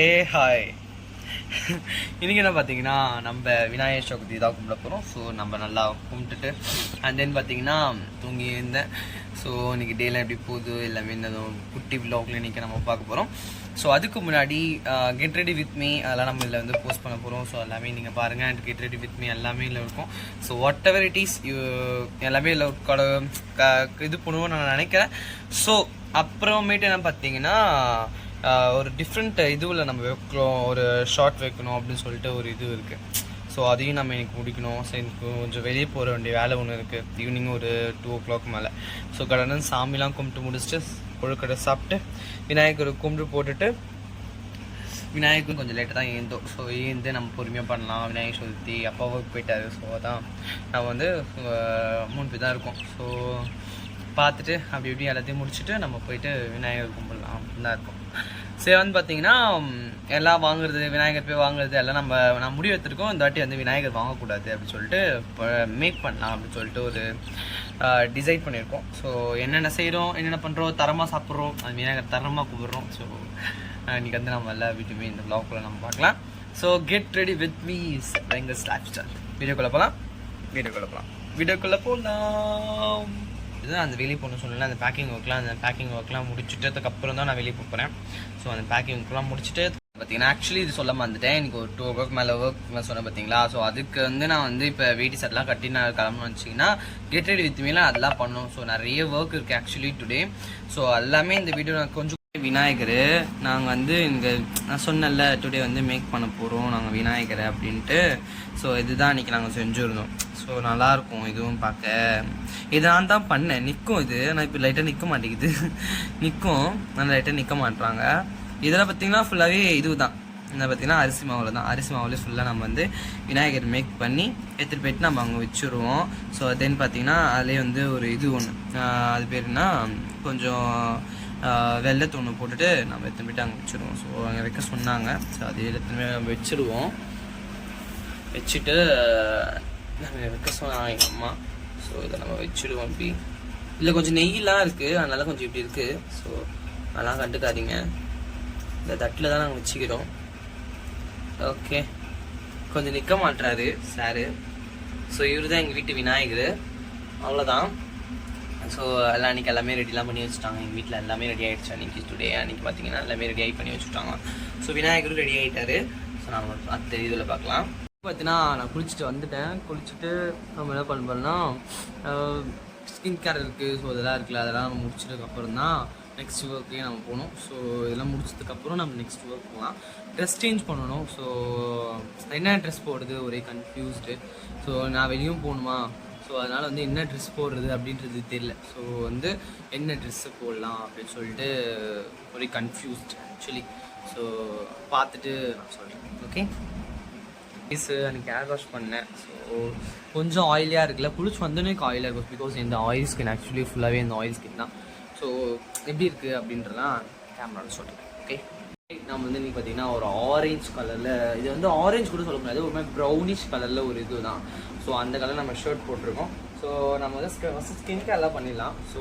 ஏ hi. இன்றைக்கி என்ன பார்த்தீங்கன்னா நம்ம விநாயகர் சதுர்த்தி தான் கும்பிட போகிறோம். ஸோ நம்ம நல்லா கும்பிட்டுட்டு அண்ட் தென் பார்த்தீங்கன்னா தூங்கி இருந்தேன். ஸோ இன்றைக்கி டேலாம் எப்படி போகுது எல்லாமே இந்த குட்டி விலாகில் இன்றைக்கி நம்ம பார்க்க போகிறோம். ஸோ அதுக்கு முன்னாடி கெட் ரெடி வித் மீ அதெல்லாம் நம்ம இதில் வந்து போஸ்ட் பண்ண போகிறோம். ஸோ எல்லாமே நீங்கள் பாருங்கள். And get ready with me எல்லாமே இல்லை இருக்கும். So what ever it is எல்லாமே இல்லை இது பண்ணுவோம் நான் நினைக்கிறேன். ஸோ அப்புறமேட்டு என்ன பார்த்தீங்கன்னா ஒரு டிஃப்ரெண்ட் இதுவில் நம்ம வைக்கிறோம், ஒரு ஷார்ட் வைக்கணும் அப்படின்னு சொல்லிட்டு ஒரு இது இருக்குது. ஸோ அதையும் நம்ம எனக்கு முடிக்கணும். ஸோ எனக்கு கொஞ்சம் வெளியே போகிற வேண்டிய வேலை ஒன்று இருக்குது. ஈவினிங் ஒரு 2 o'clock மேலே. ஸோ கடந்து சாமிலாம் கும்பிட்டு முடிச்சுட்டு கொழுக்கடை சாப்பிட்டு விநாயகர் கும்பிட்டு போட்டுட்டு விநாயகர் கொஞ்சம் லேட்டாக தான் ஏந்தோம். ஸோ ஏந்து நம்ம பொறுமையாக பண்ணலாம். விநாயகர் சதுர்த்தி அப்பா ஒர்க் போயிட்டாரு. ஸோ அதான் நான் வந்து 3 பேர் தான் இருக்கோம். ஸோ பார்த்துட்டு அப்படி இப்படி எல்லாத்தையும் முடிச்சுட்டு நம்ம போயிட்டு விநாயகர் கும்பிடலாம் அப்படின்னு தான் இருக்கும். சரி வந்து பார்த்தீங்கன்னா எல்லாம் வாங்குறது, விநாயகர் போய் வாங்குறது எல்லாம் நான் முடிவு எடுத்துருக்கோம். இந்த வாட்டி வந்து விநாயகர் வாங்கக்கூடாது அப்படின்னு சொல்லிட்டு மேக் பண்ணலாம் அப்படின்னு சொல்லிட்டு ஒரு டிசைட் பண்ணியிருக்கோம். ஸோ என்னென்ன செய்கிறோம், என்னென்ன பண்ணுறோம், தரமாக சாப்பிட்றோம், அது விநாயகர் தரமாக கும்பிட்றோம். ஸோ இன்றைக்கி வந்து நம்ம எல்லா வீட்டுமே இந்த வ்ளாக்குள்ளே நம்ம பார்க்கலாம். So get ready with me Venkas lifestyle. வீடியோக்குள்ளே போகலாம். இதுதான் அந்த வெளியே போகணும்னு சொன்னேன். அந்த பேக்கிங் ஒர்க்லாம் முடிச்சுட்டு அதுக்கப்புறம் தான் நான் வெளியே போகிறேன். ஸோ அந்த பேக்கிங் ஒர்க்லாம் முடிச்சுட்டு பார்த்தீங்கன்னா ஆக்சுவலி இது சொல்ல வந்துட்டேன். எனக்கு ஒரு 2 o'clock மேலே ஒர்க் சொன்னேன் பார்த்தீங்களா. ஸோ அதுக்கு வந்து நான் வந்து இப்போ வேட்டி சட்டெலாம் கட்டி நான் கிளம்புன்னு வச்சிங்கன்னா கெட் ரெடி வித் மீலாம் அதெல்லாம் பண்ணணும். ஸோ நிறைய ஒர்க் இருக்குது ஆக்சுவலி டுடே. ஸோ எல்லாமே இந்த வீடியோ நான் கொஞ்சம் விநாயகர் நாங்கள் வந்து இங்கே நான் சொன்னல டுடே வந்து மேக் பண்ண போகிறோம் நாங்கள் விநாயகரை அப்படின்ட்டு. ஸோ இதுதான் இன்றைக்கி நாங்கள் செஞ்சுருந்தோம். ஸோ நல்லாயிருக்கும் இதுவும் பார்க்க. இதை நான் தான் பண்ணேன். நிற்கும் இது, நான் இப்போ லைட்டாக நிற்க மாட்டேங்குது. நிற்கும் நான் லைட்டாக நிற்க மாட்டுறாங்க. இதெல்லாம் பார்த்திங்கன்னா ஃபுல்லாகவே இது தான். என்ன பார்த்திங்கன்னா அரிசி மாவில் ஃபுல்லாக நம்ம வந்து விநாயகர் மேக் பண்ணி எடுத்துகிட்டு போயிட்டு நம்ம அங்கே வச்சுருவோம். ஸோ தென் பார்த்திங்கன்னா அதிலே வந்து ஒரு இது ஒன்று அது பேருனா கொஞ்சம் வெள்ளத்தை ஒன்று போட்டுட்டு நம்ம எடுத்துன்னு போய்ட்டு அங்கே வச்சுருவோம். ஸோ அங்கே வைக்க சொன்னாங்க. ஸோ அதே எடுத்துன்னு நம்ம வச்சுருவோம். வச்சுட்டு நம்ம வைக்க சொன்னாங்க எங்கள் அம்மா. ஸோ இதை நம்ம வச்சுடுவோம். இப்படி இதில் கொஞ்சம் நெய்யெலாம் இருக்குது, அதனால கொஞ்சம் இப்படி இருக்குது. ஸோ அதெல்லாம் கண்டுக்காதீங்க. இந்த தட்டில் தான் நாங்கள் வச்சுக்கிறோம். ஓகே, கொஞ்சம் நிற்க மாட்டுறாரு சாரு. ஸோ இவர் தான் எங்கள் வீட்டு விநாயகர். அவ்வளோதான். ஸோ எல்லாம் அன்றைக்கி எல்லாமே ரெடிலாம் பண்ணி வச்சுட்டாங்க. எங்கள் வீட்டில் எல்லாமே ரெடி ஆகிடுச்சு. அன்றைக்கி டுடே அன்றைக்கி பார்த்தீங்கன்னா எல்லாமே ரெடி ஆகி பண்ணி வச்சுட்டாங்க. ஸோ விநாயகரும் ரெடி ஆகிட்டாரு. ஸோ நம்ம அடுத்த இதில் பார்க்கலாம். பார்த்தீங்கன்னா நான் குளிச்சுட்டு வந்துட்டேன். குளிச்சுட்டு நம்ம என்ன பண்ணுறோம்னா ஸ்கின் கேர் இருக்குது. ஸோ அதெல்லாம் இருக்குல்ல, அதெல்லாம் நம்ம முடிச்சதுக்கப்புறம் தான் நெக்ஸ்ட் ஒர்க்கே நம்ம போகணும். ஸோ இதெல்லாம் முடிச்சதுக்கப்புறம் நம்ம நெக்ஸ்ட் ஒர்க் போகலாம். ட்ரெஸ் சேஞ்ச் பண்ணணும். ஸோ என்ன ட்ரெஸ் போடுறது ஒரே கன்ஃபியூஸ்டு. ஸோ நான் வெளியும் போகணுமா, ஸோ அதனால் வந்து என்ன ட்ரெஸ் போடுறது அப்படின்றது தெரியல. ஸோ வந்து என்ன ட்ரெஸ்ஸு போடலாம் அப்படின்னு சொல்லிட்டு ஒரே கன்ஃபியூஸ்ட் ஆக்சுவலி. ஸோ பார்த்துட்டு நான் சொல்கிறேன். ஓகே, அன்றைக்கி ஹேர் வாஷ் பண்ணேன். ஸோ கொஞ்சம் ஆயிலியாக இருக்குல்ல, குளிச்சு வந்தோன்னே ஆயிலாக இருக்கும். பிகாஸ் இந்த ஆயில் ஸ்கின் ஆக்சுவலி ஃபுல்லாகவே இந்த ஆயில் ஸ்கின் தான். ஸோ எப்படி இருக்குது அப்படின்றலாம் கேமராவில் சொல்கிறேன். ஓகே, நம்ம வந்து இன்றைக்கி பார்த்திங்கன்னா ஒரு ஆரஞ்ச் கலரில், இது வந்து ஆரஞ்ச் கூட சொல்ல முடியாது, ஒரு மாதிரி ப்ரௌனிஷ் கலரில் ஒரு இது தான். ஸோ அந்த கலர் நம்ம ஷர்ட் போட்டிருக்கோம். ஸோ நம்ம வந்து ஃபஸ்ட்டு ஸ்கின் கேர்லாம் பண்ணிடலாம். ஸோ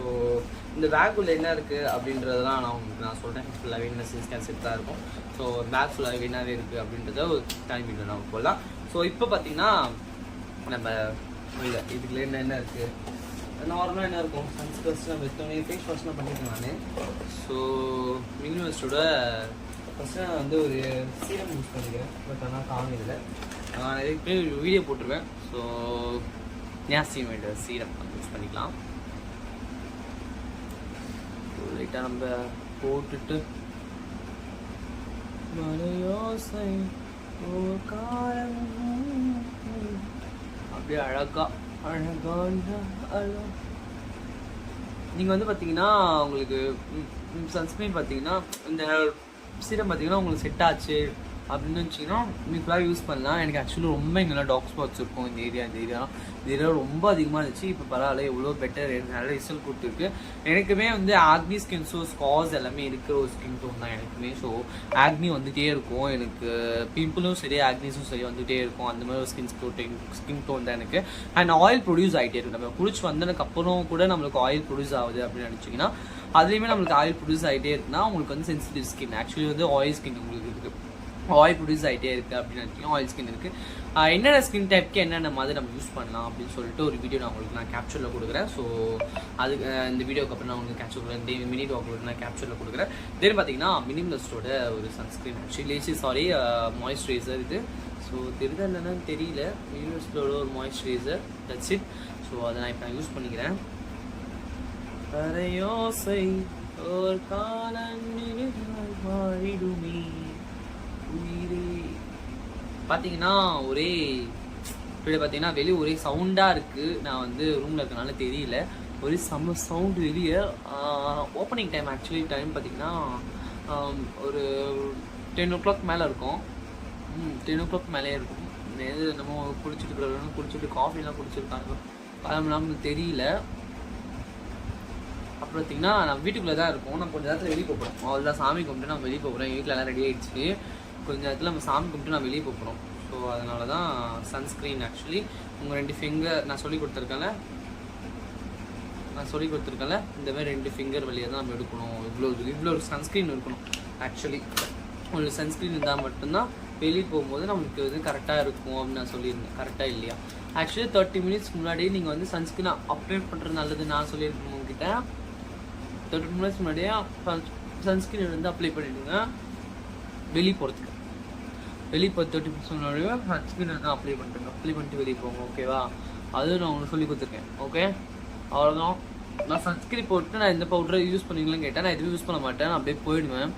இந்த பேக் உள்ள என்ன இருக்குது அப்படின்றதெல்லாம் நான் சொல்கிறேன். ஃபுல்லாகவே என்ன ஸ்கின் கேர் செட் தான் இருக்கும். ஸோ பேக் ஃபுல்லாகவே என்னவே இருக்குது அப்படின்றத ஒரு டைம் வீடியோ நம்ம போடலாம். ஸோ இப்போ பார்த்திங்கன்னா நம்ம இல்லை இதுக்குள்ள என்ன இருக்குது நார்மலாக என்ன இருக்கும். சன்ஸ் ஃபஸ்ட்டு நம்ம எடுத்தோடனே ஃபேஸ் வாஷ் நான் பண்ணியிருக்கேன் நான். ஸோ மினிமலிஸ்டோட ஃபஸ்ட்டு நான் வந்து ஒரு சீரம் யூஸ் பண்ணிக்கிறேன். பட் ஆனால் காமிதில் நான் நிறைய பேர் வீடியோ போட்டிருக்கேன். ஸோ நியாசிமேட் சீரம் யூஸ் பண்ணிக்கலாம். லைட்டாக நம்ம போட்டுட்டு மலையோசை அப்படியே அழகா நீங்கள் வந்து பார்த்தீங்கன்னா உங்களுக்கு சன்ஸ்க்ரீன் பார்த்தீங்கன்னா இந்த சீரம் பார்த்தீங்கன்னா உங்களுக்கு செட் ஆச்சு அப்படின்னு வச்சிங்கன்னா நீங்கள் ஃபுல்லாக யூஸ் பண்ணலாம். எனக்கு ஆக்சுவலி ரொம்ப இங்கெல்லாம் டாக் ஸ்பாட்ஸ் இருக்கும் இந்த ஏரியா ரொம்ப அதிகமாக இருந்துச்சு. இப்போ பரவாயில்ல, எவ்வளோ பெட்டர், நல்ல ரிசல்ட் கொடுத்துருக்கு. எனக்குமே வந்து ஆக்னி ஸ்கின், ஸோ ஸ்கார்ஸ் எல்லாமே இருக்கிற ஒரு ஸ்கின் டோன் தான் எனக்குமே. ஸோ ஆக்னி வந்துகிட்டே இருக்கும் எனக்கு, பிம்பிளும் சரி ஆக்னிஸும் சரி வந்துகிட்டே இருக்கும். அந்த மாதிரி ஒரு ஸ்கின் டோன் தான் எனக்கு. அண்ட் ஆயில் ப்ரொடியூஸ் ஆகிட்டே இருக்கும். நம்ம குளிச்சு வந்ததுக்கப்புறம் கூட நம்மளுக்கு ஆயில் ப்ரொடியூஸ் ஆகுது அப்படின்னு நினச்சிங்கன்னா அதுலேயுமே நம்மளுக்கு ஆயில் ப்ரொடியூஸ் ஆகிட்டே இருக்குன்னா உங்களுக்கு வந்து சென்சிட்டிவ் ஸ்கின், ஆக்சுவலி வந்து ஆயில் ஸ்கின் உங்களுக்கு இருக்குது, ஆயில் ப்ரொடியூஸ் ஆகிட்டே இருக்குது அப்படின்னு நினைக்கிறோம். ஆயில் ஸ்கின் இருக்குது. என்னென்ன ஸ்கின் டைப்க்கு என்னென்ன மாதிரி நம்ம யூஸ் பண்ணலாம் அப்படின்னு சொல்லிட்டு ஒரு வீடியோ நான் கேப்சரில் கொடுக்குறேன். ஸோ அதுக்கு இந்த வீடியோக்கு அப்புறம் நான் உங்களுக்கு கேப்சர் மினி டாக்டர் நான் கேப்சரில் கொடுக்குறேன். தென் பார்த்தீங்கன்னா மினிமலிஸ்டோட ஒரு சன்ஸ்க்ரீன், ஆக்சுவலி மாய்ஸ்சரைசர் இது. ஸோ தெரியுதா என்னென்னு தெரியல, மினிமலிஸ்டோட ஒரு மாய்ஸ்சரைசர், தட்ஸ் இட். ஸோ அதை நான் இப்போ யூஸ் பண்ணிக்கிறேன். அரையோசை ஒரு காலிடுமே உயிரே. பார்த்தீங்கன்னா ஒரே இப்படி பார்த்தீங்கன்னா வெளியே ஒரே சவுண்டாக இருக்குது. நான் வந்து ரூமில் இருக்கனால தெரியல, ஒரே செம்ம சவுண்டு வெளியே. ஓப்பனிங் டைம் ஆக்சுவலி டைம் பார்த்தீங்கன்னா ஒரு 10 o'clock மேலே இருக்கும். 10 o'clock மேலே இருக்கும். எது நம்ம குடிச்சிட்டு காஃபிலாம் குடிச்சிருக்காங்க கிளம்பலாம்னு தெரியல. அப்புறம் பார்த்தீங்கன்னா நான் வீட்டுக்குள்ளே தான் இருக்கும். நான் கொஞ்சம் நேரத்தில் வெளியே போகிறோம். அவ்வளோதான், சாமி கும்பிட்டு நான் வெளியே போகிறேன். வீட்டில் எல்லாம் ரெடி ஆகிடுச்சு. கொஞ்சம் நேரத்தில் நம்ம சாமி கும்பிட்டு நான் வெளியே போகிறோம். ஸோ அதனால தான் சன்ஸ்க்ரீன் ஆக்சுவலி உங்கள் 2 ஃபிங்கர் நான் சொல்லி கொடுத்துருக்கேன்ல, இந்த மாதிரி 2 ஃபிங்கர் வழியாக தான் நம்ம எடுக்கணும். இவ்வளோ ஒரு சன்ஸ்க்ரீன் இருக்கணும். ஆக்சுவலி ஒரு சன்ஸ்க்ரீன் இருந்தால் மட்டும்தான் வெளியே போகும்போது நம்மளுக்கு வந்து கரெக்டாக இருக்கும் அப்படின்னு நான் சொல்லியிருந்தேன். கரெக்டாக இல்லையா? ஆக்சுவலி 30 minutes முன்னாடியே நீங்கள் வந்து சன்ஸ்க்ரீன் அப்ளை பண்ணுறது நல்லது நான் சொல்லியிருக்கேன் உங்ககிட்ட. 30 minutes முன்னாடியே சன்ஸ்க்ரீன் வந்து அப்ளை பண்ணிவிடுங்க வெளியே போகிறதுக்கு. வெளியே 30 minutes முன்னாடியே சன்ஸ்க்ரீன் வந்து அப்ளை பண்ணிட்டு வெளியே போங்க. ஓகேவா? அதுவும் நான் உங்களுக்கு சொல்லி கொடுத்துருக்கேன். ஓகே, அவ்வளோதான். நான் சன்ஸ்க்ரீன் போட்டு நான் எந்த பவுடரை யூஸ் பண்ணுவீங்களான்னு கேட்டேன். நான் எதுவும் யூஸ் பண்ண மாட்டேன், நான் அப்படியே போயிடுவேன்.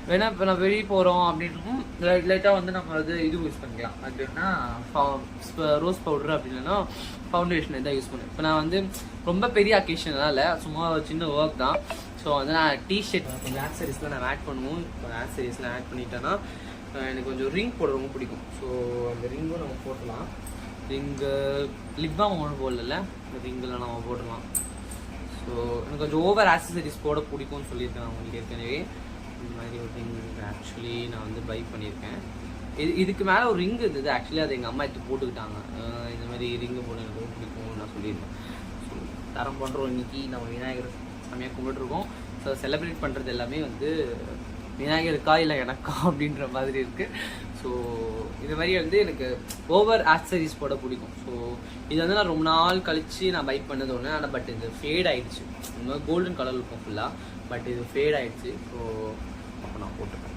வேணா இப்போ நான் வெளியே போகிறோம் அப்படின்னும் லைட்டாக வந்து நம்ம அது இது யூஸ் பண்ணிக்கலாம். அப்படின்னா ரோஸ் பவுடர் அப்படின்னா ஃபவுண்டேஷன் இதான் யூஸ் பண்ணுவேன். இப்போ நான் வந்து ரொம்ப பெரிய அக்கேஷனால சும்மா ஒரு சின்ன ஒர்க் தான். ஸோ வந்து நான் டிஷர்ட் கொஞ்சம் ஆக்சரிஸ்லாம் நான் ஆட் பண்ணுவோம். இப்போ ஆக்சரிஸ்லாம் ஆட் பண்ணிட்டேன்னா எனக்கு கொஞ்சம் ரிங் போட ரொம்ப பிடிக்கும். ஸோ அந்த ரிங்கும் நம்ம போடலாம். ரிங்கு லிப் பாம் ஒன்றும் போடல, இந்த ரிங்கில் நம்ம போடலாம். ஸோ எனக்கு கொஞ்சம் ஓவர் ஆக்சசரிஸ் போட பிடிக்கும்னு சொல்லியிருக்கேன் நான் உங்களுக்கு ஏற்கனவே. இந்த மாதிரி ஒரு ரிங் ஆக்சுவலி நான் வந்து பை பண்ணியிருக்கேன். இதுக்கு மேலே ஒரு ரிங் இருந்தது. ஆக்சுவலி அதை எங்கள் அம்மா எடுத்து போட்டுக்கிட்டாங்க. இந்த மாதிரி ரிங்கு போட எனக்கு ரொம்ப பிடிக்கும்னு நான் சொல்லியிருக்கேன். ஸோ தரம் பண்ணுறோம். இன்றைக்கி நம்ம விநாயகர் செம்மையாக கும்பிட்டுருக்கோம். ஸோ செலிப்ரேட் பண்ணுறது எல்லாமே வந்து விநாயகருக்கா இல்லை எனக்கா அப்படின்ற மாதிரி இருக்குது. ஸோ இது மாதிரி வந்து எனக்கு ஓவர் ஆக்சசரிஸ் போட பிடிக்கும். ஸோ இது வந்து நான் ரொம்ப நாள் கழித்து நான் பை பண்ணது ஒன்று. ஆனால் பட் இது ஃபேட் ஆகிடுச்சு. இந்த மாதிரி கோல்டன் கலர் இருக்கும் ஃபுல்லாக, பட் இது ஃபேட் ஆகிடுச்சு. ஸோ அப்போ நான் போட்டுப்பேன்.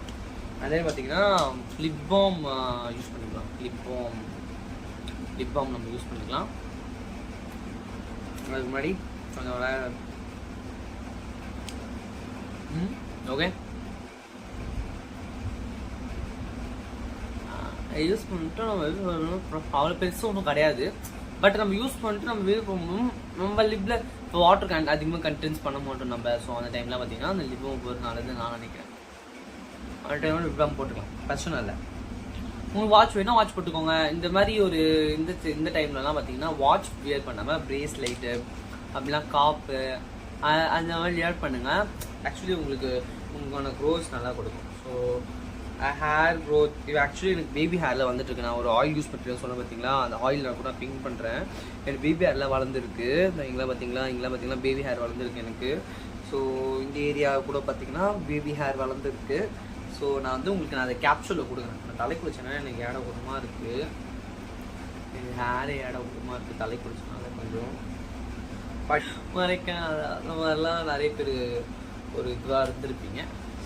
அதே பார்த்தீங்கன்னா லிப் பாம் யூஸ் பண்ணிக்கலாம். லிப் பாம் நம்ம யூஸ் பண்ணிக்கலாம். அதுக்கு முன்னாடி கொஞ்சம் ஓகே யூஸ் பண்ணிட்டு நம்ம இது அவ்வளோ பெருசும் ஒன்றும் கிடையாது. பட் நம்ம யூஸ் பண்ணிட்டு நம்ம இது பண்ணணும். நம்ம லிப்பில் இப்போ வாட்டர் அதிகமாக கண்டென்ஸ் பண்ண மாட்டோம் நம்ம. ஸோ அந்த டைம்லாம் பார்த்தீங்கன்னா அந்த லிப் பாம் போகிறது நல்லது நான் நினைக்கிறேன். அந்த டைமில் லிப் பாம் போட்டுக்கலாம், பிரச்சனை இல்லை. உங்களுக்கு வாட்ச் வேணால் வாட்ச் போட்டுக்கோங்க. இந்த மாதிரி ஒரு இந்த டைம்லலாம் பார்த்தீங்கன்னா வாட்ச் வியர் பண்ணாமல் பிரேஸ்லைட்டு அப்படிலாம் காப்பு அந்த மாதிரி வியர் பண்ணுங்கள். ஆக்சுவலி உங்களுக்கான க்ரோஸ் நல்லா கொடுக்கும். ஸோ ஹேர் க்ரோத் இது ஆக்சுவலி எனக்கு பேபி ஹேரில் வந்துட்டுருக்கு. நான் ஒரு ஆயில் யூஸ் பண்ணுறேன் சொன்னேன் பார்த்தீங்களா, அந்த ஆயில் நான் கூட பிங்க் பண்ணுறேன். எனக்கு பேபி ஹேர்லாம் வளர்ந்துருக்கு. இங்கெல்லாம் பார்த்தீங்கன்னா பேபி ஹேர் வளர்ந்துருக்கு எனக்கு. ஸோ இந்த ஏரியா கூட பார்த்தீங்கன்னா பேபி ஹேர் வளர்ந்துருக்கு. ஸோ நான் வந்து உங்களுக்கு நான் அதை கேப்சூலில் கொடுக்குறேன். நான் தலைக்கு வச்சேன்னா எனக்கு ஏட கூடமாக இருக்குது. எனக்கு ஹேரே ஏட கூடமாக இருக்குது தலைக்கு வச்சனால கொஞ்சம் மறைக்கேன். அந்த மாதிரிலாம் நிறைய பேர் ஒரு இதுவாக இருந்திருப்பீங்க.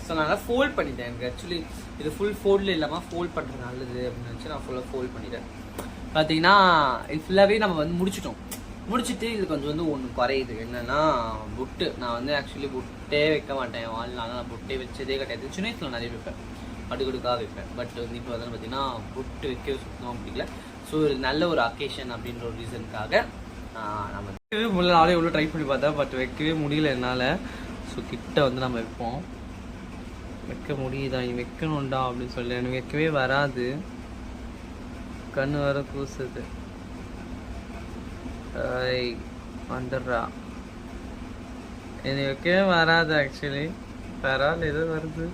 ஸோ நான் ஃபோல்ட் பண்ணிட்டேன். எனக்கு ஆக்சுவலி இது ஃபுல் ஃபோல்டில் இல்லாமல் ஃபோல்ட் பண்ணுறது நல்லது அப்படின்னு நினச்சி நான் ஃபுல்லாக ஃபோல்ட் பண்ணிட்டேன். பார்த்தீங்கன்னா இது ஃபுல்லாகவே நம்ம வந்து முடிச்சுட்டு இது கொஞ்சம் வந்து ஒன்று குறையுது. என்னென்னா புட்டு. நான் வந்து ஆக்சுவலி புட்டே வைக்க மாட்டேன் வாழ்நாள். நான் புட்டே வச்சதே கிடையாது. சின்ன வயசில் நிறைய வைப்பேன், அடுக்கடுக்காக வைப்பேன். பட் வந்து இப்போ வந்து பார்த்தீங்கன்னா புட்டு வைக்கவே சுத்தமாக பிடிக்கல. ஸோ ஒரு நல்ல ஒரு அக்கேஷன் அப்படின்ற ஒரு ரீசனுக்காக நம்ம வைக்கவே முடியல. நாளே எவ்வளோ ட்ரை பண்ணி பார்த்தேன், பட் வைக்கவே முடியல என்னால். ஸோ கிட்ட வந்து நம்ம வைப்போம். வைக்க முடியுதா, நீ வைக்கணும்டா அப்படின்னு சொல்லி எனக்கு வைக்கவே வராது. கண்ணு வர கூசுது. வந்துடுறா, எனக்கு வைக்கவே வராது. ஆக்சுவலி பரவாயில்ல, ஏதோ வருது.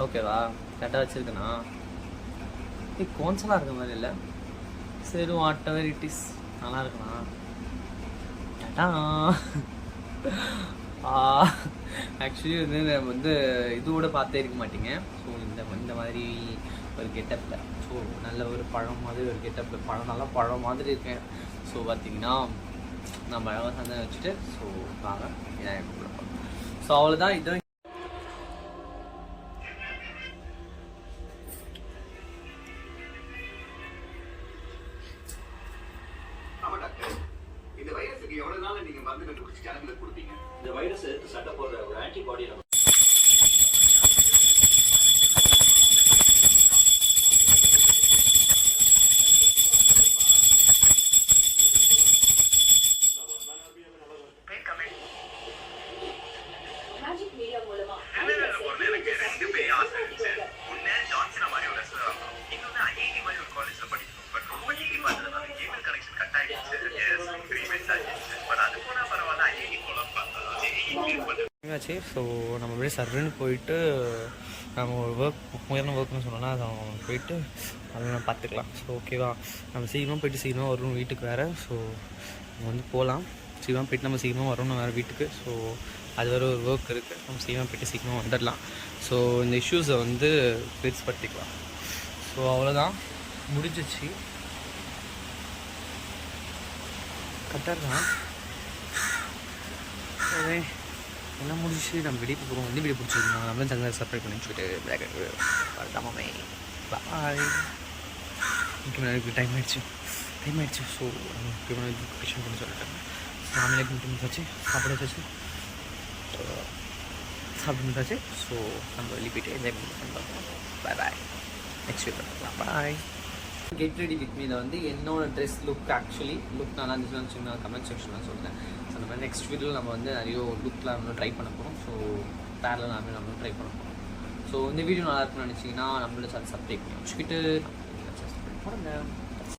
ஓகேவா, கரெக்டாக வச்சுருக்கேண்ணா. கோன்சலாக இருக்க மாதிரி இல்லை. சரி, வாட் எவர் இட் இஸ், நல்லா இருக்குண்ணா. கேட்டா ஆக்சுவலி வந்து நம்ம வந்து இதோட பார்த்தே இருக்க மாட்டீங்க. ஸோ இந்த மாதிரி ஒரு கெட்டப்பில், ஸோ நல்ல ஒரு பழம் மாதிரி ஒரு கெட்டப்பில், நல்லா பழம் மாதிரி இருக்கேன். ஸோ பார்த்தீங்கன்னா நம்ம அழகாக சந்தனம் வச்சுட்டு ஸோ வாங்க விநாயகர் கும்பிட. ஸோ அவ்வளோதான். இதான் இந்த வைரஸுக்கு எவ்வளவு நாள் நீங்க மருந்து கண்டுபிடிச்சு ஜனங்களுக்கு கொடுப்பீங்க? இந்த வைரஸ் சண்டை போடுற ஒரு ஆன்டிபாடி நம்ம ஆச்சு. ஸோ நம்ம அப்படியே சர்ன்னு போயிட்டு நம்ம ஒரு முயற்சி ஒர்க்னு சொன்னோன்னா அதை போயிட்டு அதை நம்ம பார்த்துக்கலாம். ஸோ ஓகேவா, நம்ம சீக்கிரமாக போயிட்டு சீக்கிரமாக வரணும் வீட்டுக்கு வேறு. ஸோ நம்ம வந்து போகலாம், சீக்கிரமாக போயிட்டு நம்ம சீக்கிரமாக வரணும் வேறு வீட்டுக்கு. ஸோ அது வேறு ஒரு ஒர்க் இருக்குது, நம்ம சீக்கிரமாக போயிட்டு சீக்கிரமாக வந்துடலாம். ஸோ இந்த இஷ்யூஸை வந்து பெருசுப்படுத்திக்கலாம். ஸோ அவ்வளோதான், முடிஞ்சிச்சு. கரெக்டாக என்ன முடிச்சு நம்ம வெளியே போகிறோம். வந்து வீடியோ பிடிச்சிருக்கோம், நம்மளும் சேனலை சப்ஸ்கிரைப் பண்ணி வச்சுக்கிட்டு வரதாமே. பாய். முக்கியமான டைம் ஆயிடுச்சு. ஸோ முக்கியமான கொஷின் பண்ணி சொல்லிட்டாங்க. நாமளே முடிச்சாச்சு, சாப்பிட வச்சாச்சு. ஸோ நம்ம வெளியே போயிட்டு என்ஜாய் பண்ணி பாய் பாய். நெக்ஸ்ட் வீக் பார்க்கலாம். பாய். கெட் ரெடி வித் மீ வந்து என்னோட ட்ரெஸ் லுக் ஆக்சுவலி நல்லா இருந்துச்சுன்னு வச்சுக்கோங்க, கமெண்ட் செக்ஷனில் சொல்லுங்கள். ஸோ அந்த மாதிரி நெக்ஸ்ட் வீடியோவில் நம்ம வந்து நிறைய லுக்லாம் நம்ம ட்ரை பண்ண போகிறோம். ஸோ பேரலாம் நம்ம ட்ரை பண்ண போகிறோம். ஸோ இந்த வீடியோ நல்லா இருக்குன்னு நினச்சிங்கன்னா நம்மளோட சப்ஸ்கிரைப் பண்ணி வச்சுக்கிட்டு போடுங்க.